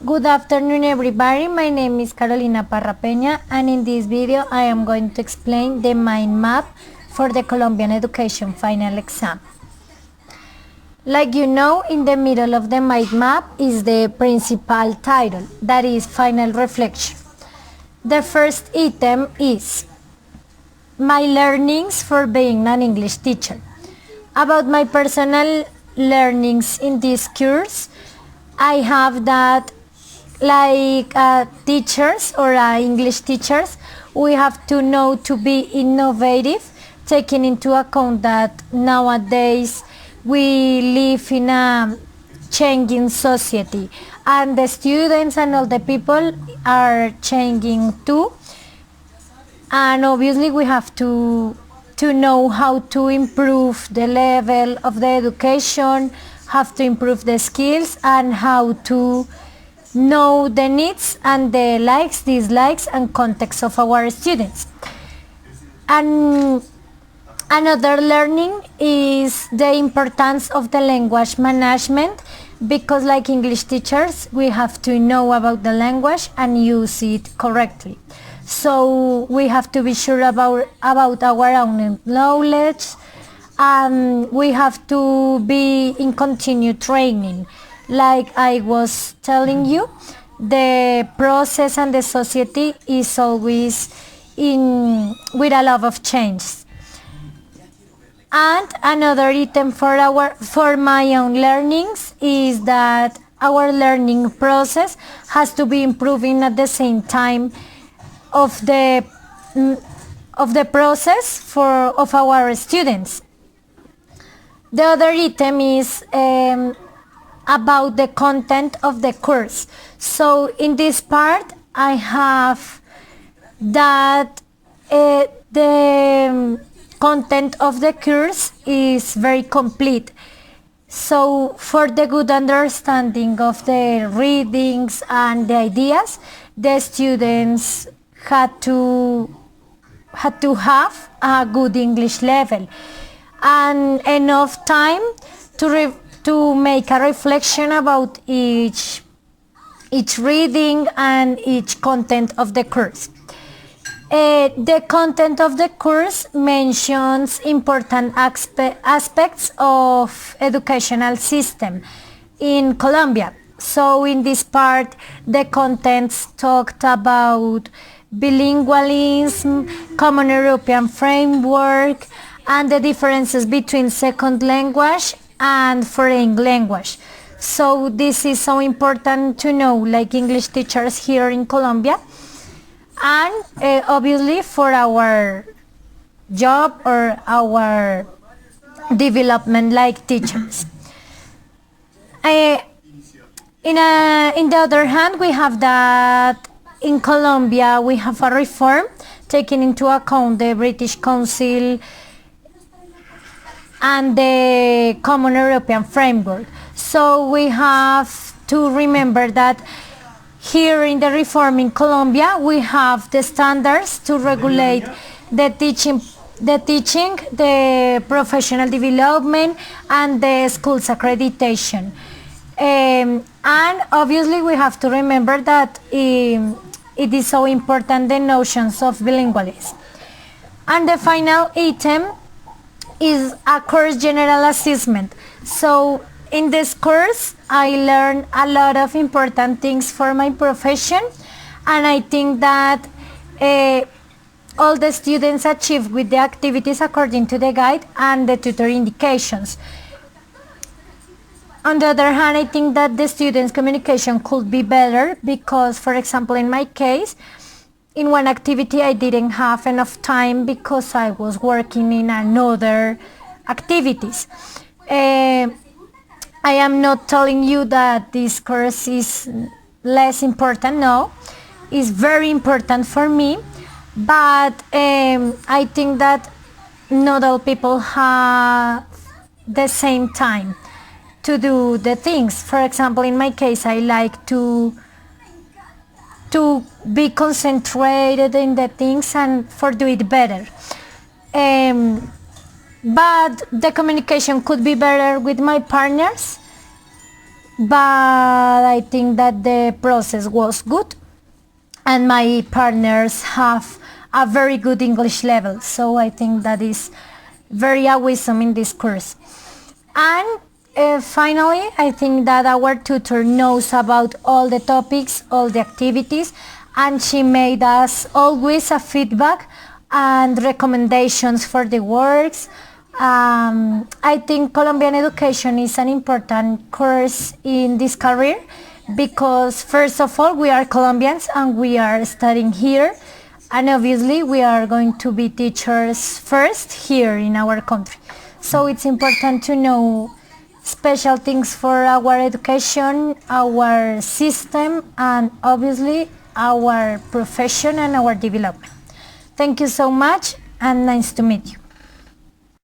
Good afternoon everybody, my name is Carolina Parrapeña and in this video I am going to explain the mind map for the Colombian education final exam. Like you know, in the middle of the mind map is the principal title, that is Final Reflection. The first item is my learnings for being an English teacher. About my personal learnings in this course, I have that like teachers or English teachers, we have to know to be innovative, taking into account that nowadays we live in a changing society and the students and all the people are changing too, and obviously we have to know how to improve the level of the education, have to improve the skills and how to know the needs and the likes, dislikes and context of our students. And another learning is the importance of the language management, because like English teachers we have to know about the language and use it correctly. So we have to be sure about our own knowledge, and we have to be in continued training. Like I was telling you, the process and the society is always with a lot of change. And another item for my own learnings is that our learning process has to be improving at the same time of the process of our students. The other item is about the content of the course. So in this part I have that the content of the course is very complete. So for the good understanding of the readings and the ideas, the students had to have a good English level and enough time to make a reflection about each reading and each content of the course. The content of the course mentions important aspects of educational system in Colombia. So in this part, the contents talked about bilingualism, common European framework, and the differences between second language and foreign language. So this is so important to know, like English teachers here in Colombia, and obviously for our job or our development like teachers. In the other hand, we have that in Colombia we have a reform taking into account the British Council and the Common European Framework. So we have to remember that here in the reform in Colombia we have the standards to regulate the teaching, the professional development and the schools accreditation. And obviously we have to remember that it is so important, the notions of bilingualism. And the final item is a course general assessment. So in this course I learned a lot of important things for my profession, and I think that all the students achieve with the activities according to the guide and the tutor indications. On the other hand, I think that the students' communication could be better because, for example, in my case, in one activity I didn't have enough time because I was working in another activities. I am not telling you that this course is less important, no, it's very important for me, but I think that not all people have the same time to do the things. For example, in my case, I like to be concentrated in the things and for do it better. But the communication could be better with my partners but I think that the process was good, and my partners have a very good English level, so I think that is very awesome in this course. And finally, I think that our tutor knows about all the topics, all the activities, and she made us always a feedback and recommendations for the works. I think Colombian education is an important course in this career because first of all we are Colombians and we are studying here, and obviously we are going to be teachers first here in our country. So it's important to know special things for our education, our system, and obviously our profession and our development. Thank you so much and nice to meet you.